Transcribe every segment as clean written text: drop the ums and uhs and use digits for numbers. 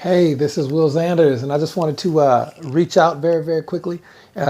Hey, this is Will Zanders, and I just wanted to reach out very quickly.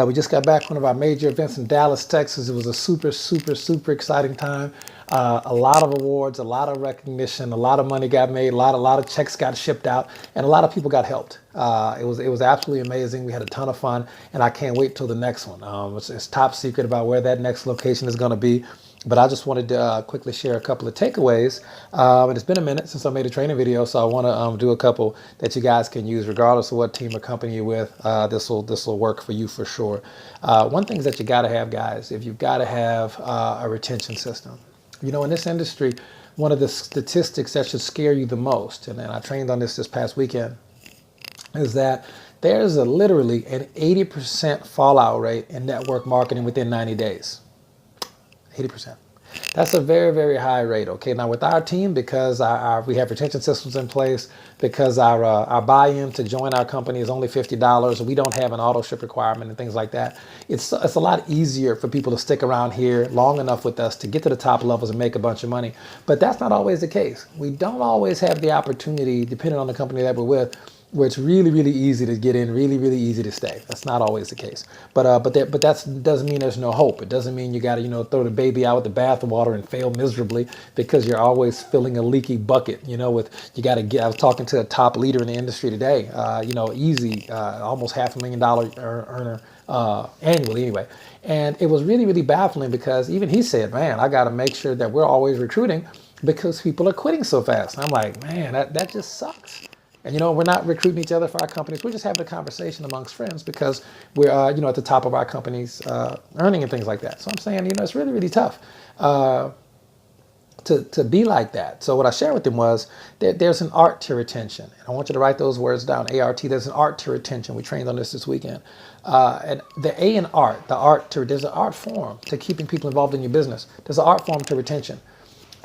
We just got back from one of our major events in Dallas, Texas. It was a super exciting time. A lot of awards, a lot of recognition, a lot of money got made, a lot of checks got shipped out, and a lot of people got helped. It was absolutely amazing. We had a ton of fun, and I can't wait till the next one. It's top secret about where that next location is going to be. But I just wanted to quickly share a couple of takeaways. And it's been a minute since I made a training video, so I want to do a couple that you guys can use regardless of what team or company you're with. This will work for you for sure. One thing is that you got to have, guys, if you've got to have a retention system. You know, in this industry, one of the statistics that should scare you the most, and I trained on this past weekend, is that there's literally an 80% fallout rate in network marketing within 90 days. 80%. That's a very high rate. Okay, now with our team, because we have retention systems in place, because our buy-in to join our company is only $50, we don't have an auto ship requirement and things like that. It's a lot easier for people to stick around here long enough with us to get to the top levels and make a bunch of money. But that's not always the case. We don't always have the opportunity, depending on the company that we're with, where it's really easy to get in, really easy to stay. That's not always the case. But that doesn't mean there's no hope. It doesn't mean you got to throw the baby out with the bathwater and fail miserably because you're always filling a leaky bucket. With you got to get. I was talking to a top leader in the industry today. Easy, almost $500,000 earner annually anyway. And it was really baffling because even he said, "Man, I got to make sure that we're always recruiting because people are quitting so fast." And I'm like, man, that just sucks. And we're not recruiting each other for our companies. We're just having a conversation amongst friends because we're at the top of our company's earning and things like that. So I'm saying, it's really tough to be like that. So what I shared with them was that there's an art to retention. And I want you to write those words down, ART. There's an art to retention. We trained on this weekend. And the A in art, there's an art form to keeping people involved in your business. There's an art form to retention.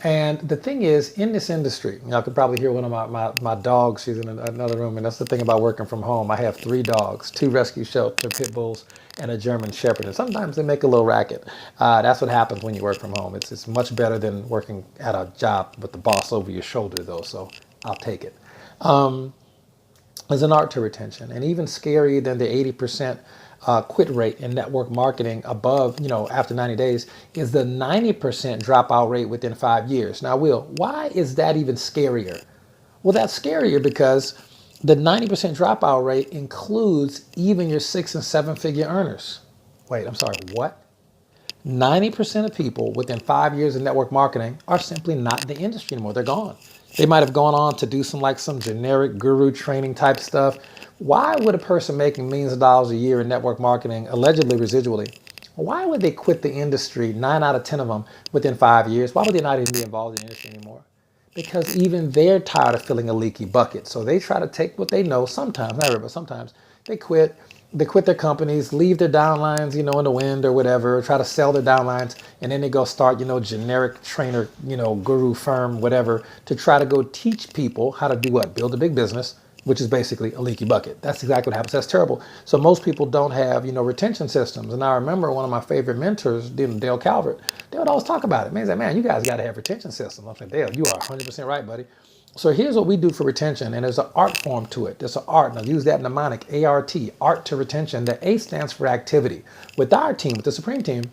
And the thing is, in this industry, I could probably hear one of my dogs. She's in another room, and that's the thing about working from home. I have 3 dogs, 2 rescue shelter pit bulls, and a German Shepherd. And sometimes they make a little racket. That's what happens when you work from home. It's much better than working at a job with the boss over your shoulder, though, so I'll take it. There's an art to retention, and even scarier than the 80% quit rate in network marketing above, after 90 days, is the 90% dropout rate within 5 years. Now, Will, why is that even scarier? Well, that's scarier because the 90% dropout rate includes even your 6 and 7 figure earners. Wait, I'm sorry, what? 90% of people within 5 years of network marketing are simply not in the industry anymore. They're gone. They might have gone on to do some generic guru training type stuff. Why would a person making millions of dollars a year in network marketing, allegedly residually, why would they quit the industry, 9 out of 10 of them, within 5 years? Why would they not even be involved in the industry anymore? Because even they're tired of filling a leaky bucket. So they try to take what they know, sometimes, not everybody, but sometimes, they quit. They quit their companies, leave their downlines, in the wind or whatever, try to sell their downlines, and then they go start, generic trainer, guru firm, whatever, to try to go teach people how to do what? Build a big business, which is basically a leaky bucket. That's exactly what happens. That's terrible. So most people don't have, retention systems. And I remember one of my favorite mentors, Dale Calvert, they would always talk about it. Man, he's like, man, you guys got to have retention systems. I'm like, Dale, you are 100% right, buddy. So here's what we do for retention, and there's an art form to it. There's an art, and I'll use that mnemonic, ART, art to retention. The A stands for activity. With our team, with the Supreme team,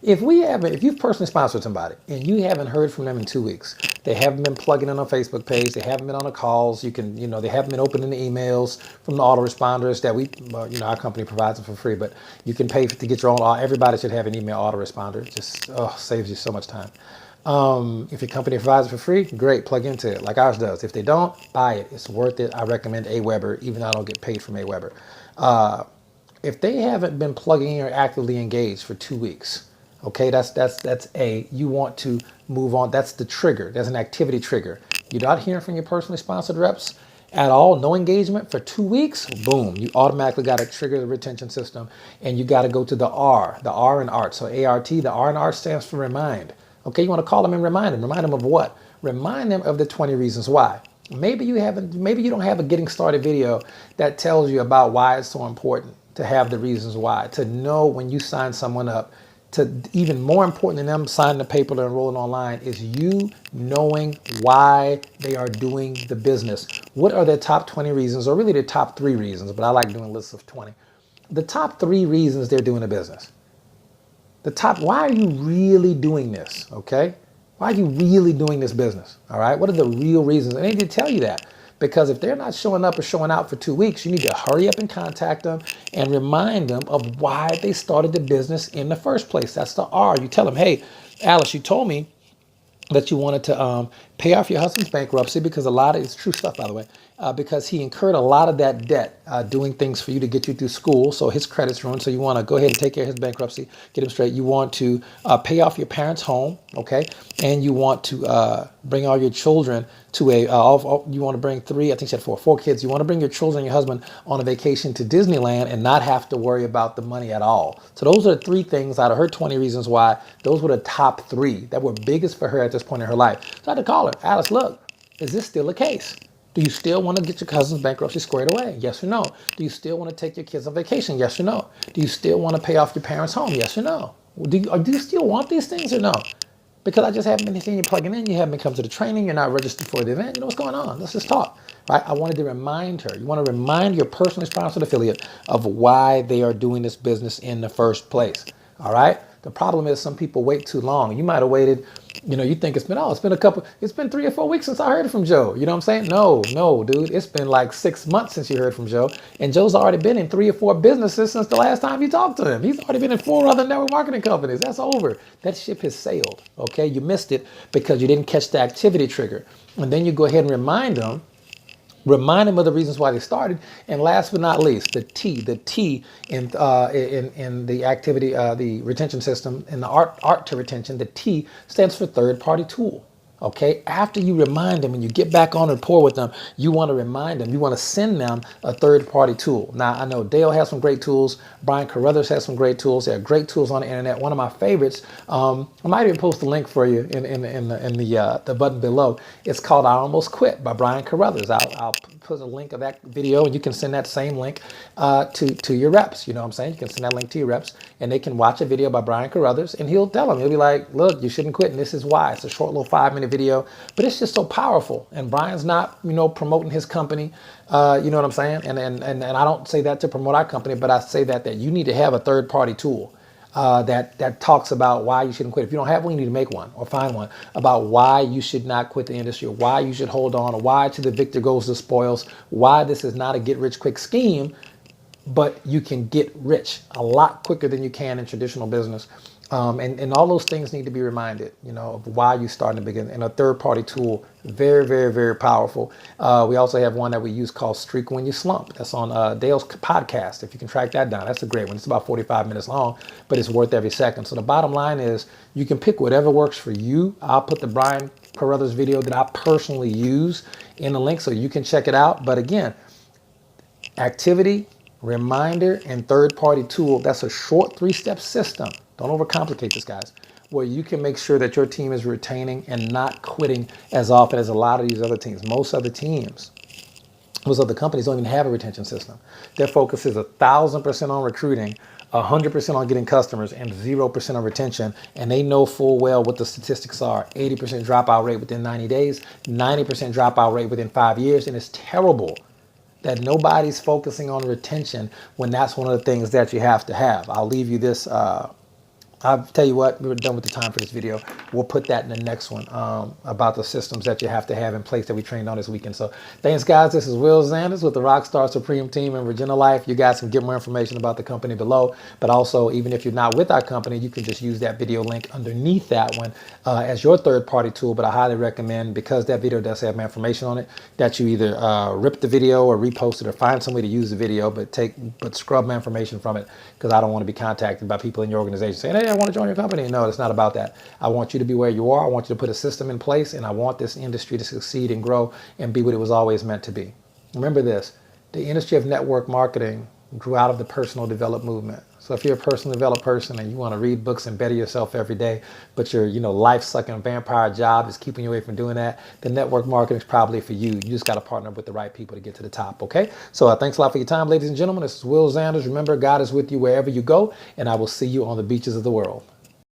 if you've personally sponsored somebody and you haven't heard from them in 2 weeks, they haven't been plugging in on a Facebook page, they haven't been on the calls, they haven't been opening the emails from the autoresponders that our company provides them for free, but you can pay to get your own. Everybody should have an email autoresponder. Just saves you so much time. If your company provides it for free, great, plug into it like ours does. If they don't, buy it. It's worth it. I recommend Aweber, even though I don't get paid from Aweber. If they haven't been plugging in or actively engaged for 2 weeks, okay, that's A. You want to move on. That's the trigger. There's an activity trigger. You're not hearing from your personally sponsored reps at all, no engagement for 2 weeks, boom, you automatically got to trigger the retention system, and you got to go to the R in art. So ART, the R in art stands for remind. Okay, you want to call them and remind them. Remind them of what? Remind them of the 20 reasons why. Maybe you don't have a getting started video that tells you about why it's so important to have the reasons why, to know when you sign someone up to even more important than them signing the paper or enrolling online is you knowing why they are doing the business. What are their top 20 reasons, or really the top 3 reasons, but I like doing lists of 20. The top 3 reasons they're doing a business. Why are you really doing this, okay? Why are you really doing this business, all right? What are the real reasons? And they need to tell you that. Because if they're not showing up or showing out for 2 weeks, you need to hurry up and contact them and remind them of why they started the business in the first place. That's the R. You tell them, hey, Alice, you told me that you wanted to pay off your husband's bankruptcy, because it's true stuff, by the way, because he incurred a lot of that debt doing things for you to get you through school. So his credit's ruined. So you want to go ahead and take care of his bankruptcy, get him straight. You want to pay off your parents' home, okay? And you want to bring all your children to you want to bring 3, I think she had 4 kids. You want to bring your children and your husband on a vacation to Disneyland and not have to worry about the money at all. So those are the 3 things out of her 20 reasons why. Those were the top 3 that were biggest for her at this point in her life. So I had to call her. Alice, look, is this still the case? Do you still want to get your cousin's bankruptcy squared away? Yes or no? Do you still want to take your kids on vacation? Yes or no? Do you still want to pay off your parents' home? Yes or no? Do you still want these things or no? Because I just haven't been seeing you plugging in. You haven't been coming to the training. You're not registered for the event. You know what's going on. Let's just talk. Right? I wanted to remind her. You want to remind your personally sponsored affiliate of why they are doing this business in the first place. All right? The problem is some people wait too long. You might have waited, you think it's been 3 or 4 weeks since I heard from Joe. You know what I'm saying? No, dude. It's been like 6 months since you heard from Joe. And Joe's already been in 3 or 4 businesses since the last time you talked to him. He's already been in 4 other network marketing companies. That's over. That ship has sailed. Okay? You missed it because you didn't catch the activity trigger. And then you go ahead and remind them of the reasons why they started. And last but not least, the T in the activity, the retention system, in the art to retention, the T stands for third party tool. Okay, after you remind them and you get back on rapport with them, you want to remind them, you want to send them a third-party tool. Now, I know Dale has some great tools. Brian Carruthers has some great tools. There are great tools on the internet. One of my favorites, I might even post a link for you in the button below. It's called I Almost Quit by Brian Carruthers. I'll put a link of that video, and you can send that same link to your reps. You know what I'm saying? You can send that link to your reps, and they can watch a video by Brian Carruthers, and he'll tell them, he'll be like, look, you shouldn't quit, and this is why. It's a short little 5-minute video, but it's just so powerful. And Brian's not, promoting his company. You know what I'm saying? And I don't say that to promote our company, but I say that you need to have a third-party tool that talks about why you shouldn't quit. If you don't have one, you need to make one or find one about why you should not quit the industry, or why you should hold on, or why to the victor goes the spoils, why this is not a get-rich-quick scheme, but you can get rich a lot quicker than you can in traditional business. And all those things need to be reminded, of why you start in the beginning. And a third-party tool, very, very, very powerful. We also have one that we use called Streak When You Slump. That's on Dale's podcast. If you can track that down, that's a great one. It's about 45 minutes long, but it's worth every second. So the bottom line is you can pick whatever works for you. I'll put the Brian Carruthers video that I personally use in the link so you can check it out. But again, activity, reminder, and third-party tool, that's a short 3-step system. Don't overcomplicate this, guys, where you can make sure that your team is retaining and not quitting as often as a lot of these other teams. Most other companies don't even have a retention system. Their focus is 1,000% on recruiting, 100% on getting customers, and 0% on retention. And they know full well what the statistics are. 80% dropout rate within 90 days, 90% dropout rate within 5 years, and it's terrible that nobody's focusing on retention when that's one of the things that you have to have. I'll leave you this. I'll tell you what, we were done with the time for this video. We'll put that in the next one about the systems that you have to have in place that we trained on this weekend. So thanks, guys. This is Will Zanders with the Rockstar Supreme team in Virginia Life. You guys can get more information about the company below. But also, even if you're not with our company, you can just use that video link underneath that one as your third-party tool. But I highly recommend, because that video does have information on it, that you either rip the video or repost it, or find some way to use the video, but scrub my information from it, because I don't want to be contacted by people in your organization saying, hey, I want to join your company. No, it's not about that. I want you to be where you are. I want you to put a system in place, and I want this industry to succeed and grow and be what it was always meant to be. Remember this, the industry of network marketing grew out of the personal development movement. So if you're a personal developed person and you want to read books and better yourself every day, but your life-sucking vampire job is keeping you away from doing that, then network marketing is probably for you. You just got to partner with the right people to get to the top, okay? So thanks a lot for your time, ladies and gentlemen. This is Will Zanders. Remember, God is with you wherever you go, and I will see you on the beaches of the world.